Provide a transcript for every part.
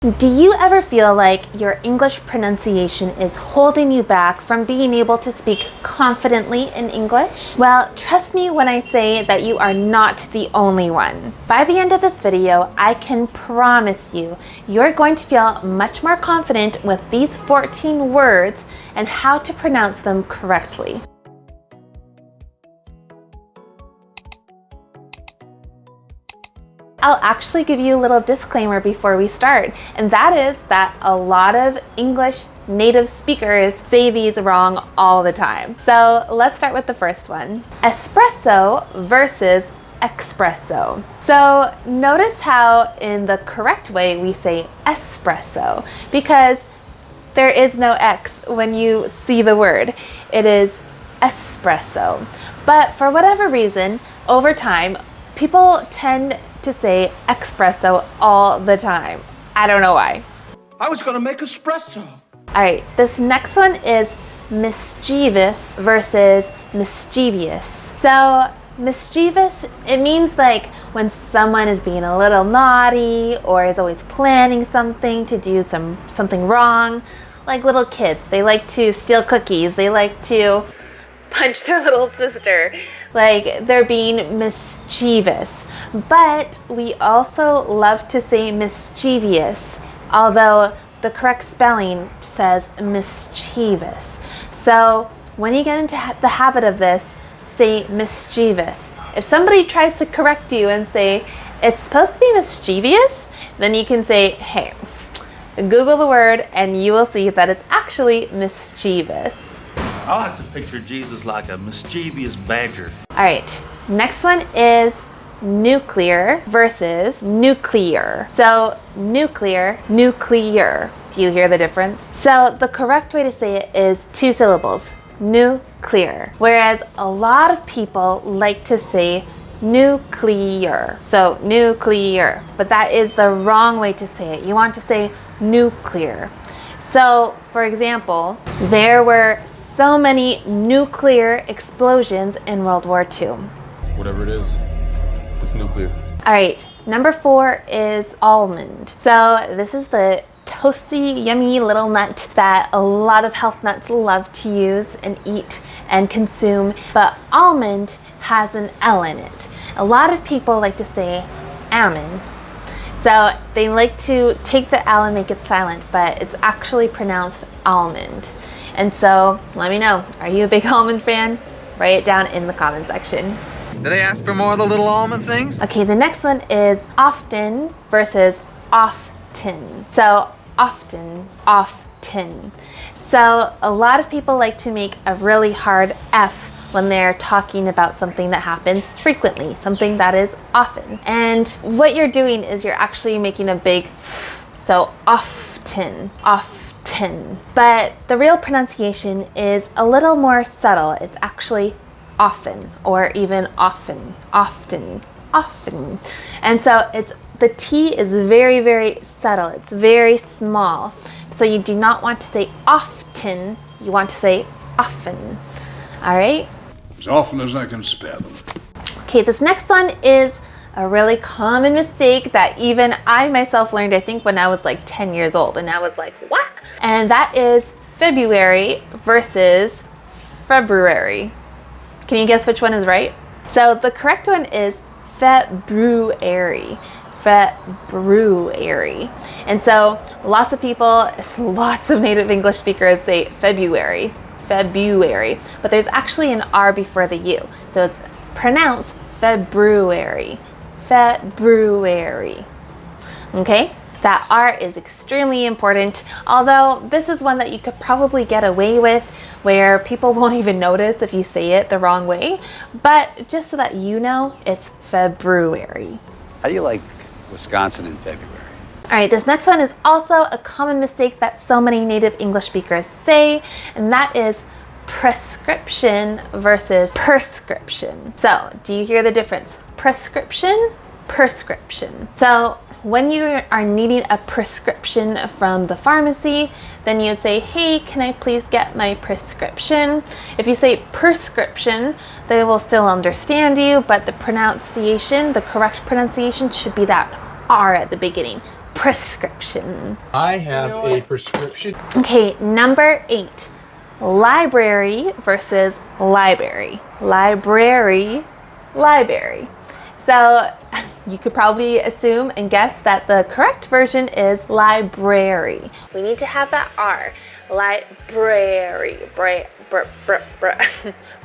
Do you ever feel like your English pronunciation is holding you back from being able to speak confidently in English? Well, trust me when I say that you are not the only one. By the end of this video, I can promise you, you're going to feel much more confident with these 14 words and how to pronounce them correctly. I'll actually give you a little disclaimer before we start, and that is that a lot of English native speakers say these wrong all the time. So let's start with the first one. Espresso versus espresso. So notice how in the correct way we say espresso, because there is no X when you see the word. It is espresso. But for whatever reason, over time, people tend to say espresso all the time. I don't know why. I was gonna make espresso. All right, this next one is mischievous versus mischievous. So mischievous, it means like when someone is being a little naughty or is always planning something to do something wrong. Like little kids, they like to steal cookies. They like to punch their little sister. Like they're being mischievous. But we also love to say mischievous, although the correct spelling says mischievous. So when you get into the habit of this, say mischievous. If somebody tries to correct you and say it's supposed to be mischievous, then you can say, hey, Google the word and you will see that it's actually mischievous. I like to picture Jesus like a mischievous badger. All right, next one is nuclear versus nuclear. So nuclear, nuclear. Do you hear the difference? So the correct way to say it is 2 syllables, nuclear. Whereas a lot of people like to say nuclear. So nuclear, but that is the wrong way to say it. You want to say nuclear. So for example, there were so many nuclear explosions in World War II. Whatever it is, it's nuclear. All right, number 4 is almond. So this is the toasty, yummy little nut that a lot of health nuts love to use and eat and consume, but almond has an L in it. A lot of people like to say almond. So they like to take the L and make it silent, but it's actually pronounced almond. And so let me know, are you a big almond fan? Write it down in the comment section. Do they ask for more of the little almond things? Okay, the next one is often versus often. So often, often. So a lot of people like to make a really hard F when they're talking about something that happens frequently, something that is often. And what you're doing is you're actually making a big F. So often, often. But the real pronunciation is a little more subtle. It's actually often, or even often, often, often. And so the T is very, very subtle. It's very small. So you do not want to say often, you want to say often. All right? As often as I can spare them. Okay, this next one is a really common mistake that even I myself learned, I think when I was like 10 years old, and I was like, what? And that is February versus February. Can you guess which one is right? So the correct one is February. February. And so lots of people, lots of native English speakers say February, February, but there's actually an R before the U. So it's pronounced February, February. Okay? That R is extremely important, although this is one that you could probably get away with where people won't even notice if you say it the wrong way. But just so that you know, it's February. How do you like Wisconsin in February? All right, this next one is also a common mistake that so many native English speakers say, and that is prescription versus prescription. So, do you hear the difference? Prescription, prescription. So, when you are needing a prescription from the pharmacy, then you'd say, hey, can I please get my prescription? If you say prescription, they will still understand you, but the pronunciation, the correct pronunciation should be that R at the beginning. prescription. I have a prescription. Okay, number 8. Library versus library. Library, library. So you could probably assume and guess that the correct version is library. We need to have that R. Library.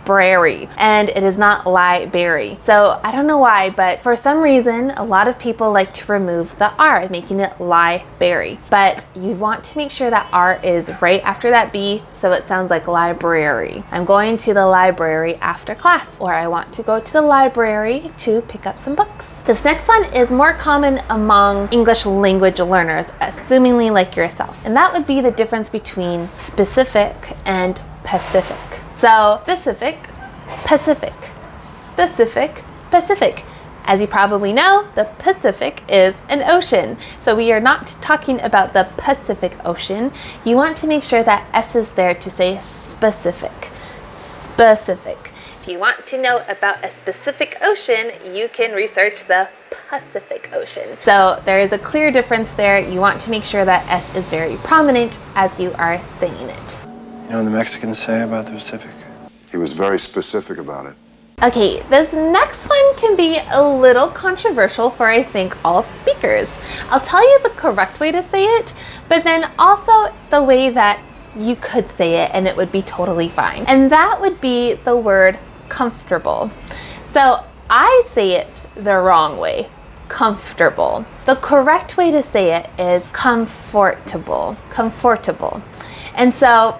Brary, and it is not library. So I don't know why, but for some reason a lot of people like to remove the R, making it library. But you want to make sure that R is right after that B, so it sounds like library. I'm going to the library after class, or I want to go to the library to pick up some books. This next one is more common among English language learners, assumingly like yourself, and that would be the difference between specific and Pacific. So specific, Pacific, specific, Pacific. As you probably know, the Pacific is an ocean. So we are not talking about the Pacific Ocean. You want to make sure that S is there to say specific, specific. If you want to know about a specific ocean, you can research the Pacific Ocean. So there is a clear difference there. You want to make sure that S is very prominent as you are saying it. You know what the Mexicans say about the Pacific? He was very specific about it. Okay, this next one can be a little controversial for I think all speakers. I'll tell you the correct way to say it, but then also the way that you could say it and it would be totally fine. And that would be the word comfortable. So I say it the wrong way, comfortable. The correct way to say it is comfortable, comfortable. And so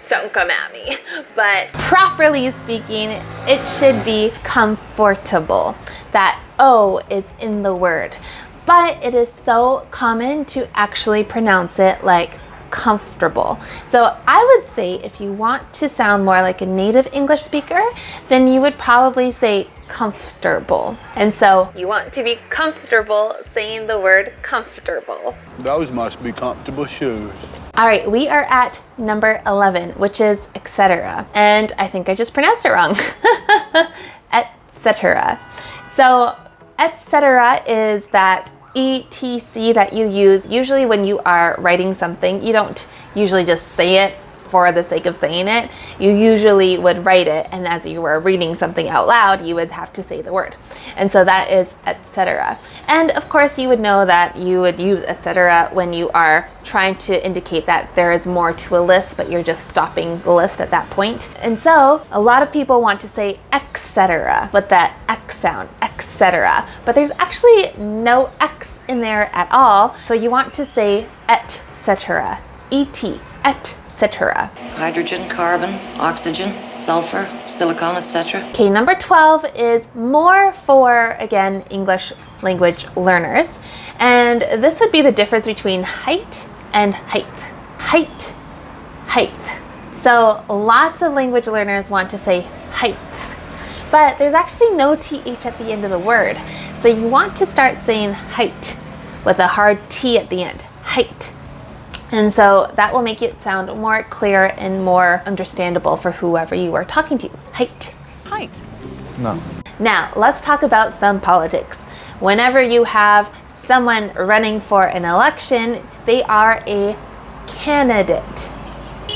don't come at me, but properly speaking, it should be comfortable. That O is in the word, but it is so common to actually pronounce it like comfortable. So I would say if you want to sound more like a native English speaker, then you would probably say comfortable. And so you want to be comfortable saying the word comfortable. Those must be comfortable shoes. All right, we are at number 11, which is etc. And I think I just pronounced it wrong. Etc. So etc. is that ETC that you use usually when you are writing something. You don't usually just say it for the sake of saying it. You usually would write it, and as you were reading something out loud, you would have to say the word. And so that is etc. And of course, you would know that you would use etc. when you are trying to indicate that there is more to a list, but you're just stopping the list at that point. And so a lot of people want to say etc. with that X sound, etc. But there's actually no X in there at all. So you want to say etc. Et, etc. Hydrogen, carbon, oxygen, sulfur, silicon, etc. Okay, number 12 is more for, again, English language learners. And this would be the difference between height and height. Height, height. So lots of language learners want to say height, but there's actually no TH at the end of the word. So you want to start saying height with a hard T at the end, height. And so that will make it sound more clear and more understandable for whoever you are talking to. Height. Height. No. Now, let's talk about some politics. Whenever you have someone running for an election, they are a candidate.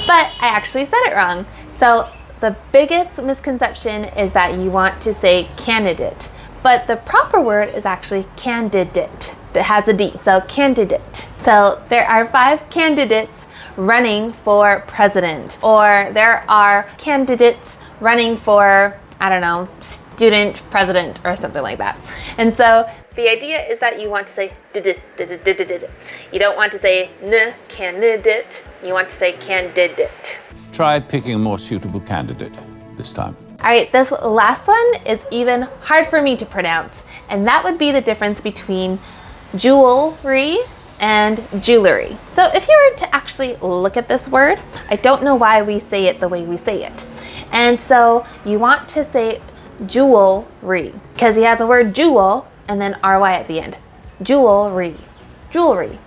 But I actually said it wrong. So the biggest misconception is that you want to say candidate, but the proper word is actually candidate. It has a D, so candidate. So there are 5 candidates running for president, or there are candidates running for, I don't know, student president or something like that. And so the idea is that you want to say you don't want to say n candidate, you want to say candidate. Try picking a more suitable candidate this time. All right, this last one is even hard for me to pronounce, and that would be the difference between jewelry and jewelry. So if you were to actually look at this word, I don't know why we say it the way we say it. And so you want to say jewelry because you have the word jewel and then RY at the end. Jewelry, jewelry.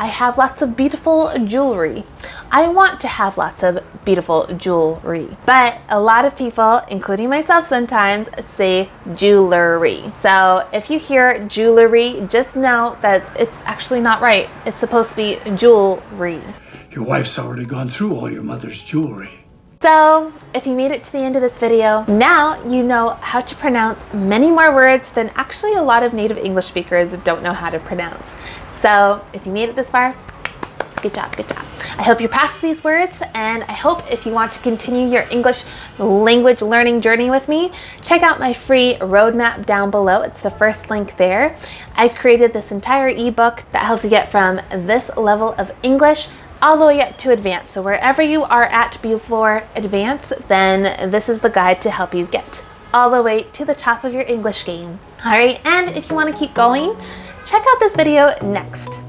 I have lots of beautiful jewelry. I want to have lots of beautiful jewelry. But a lot of people, including myself sometimes, say jewelry. So if you hear jewelry, just know that it's actually not right. It's supposed to be jewelry. Your wife's already gone through all your mother's jewelry. So if you made it to the end of this video, now you know how to pronounce many more words than actually a lot of native English speakers don't know how to pronounce. So if you made it this far, good job, good job. I hope you practice these words, and I hope if you want to continue your English language learning journey with me, check out my free roadmap down below. It's the first link there. I've created this entire ebook that helps you get from this level of English all the way up to advanced. So wherever you are at before advanced, then this is the guide to help you get all the way to the top of your English game. All right, and if you want to keep going, check out this video next.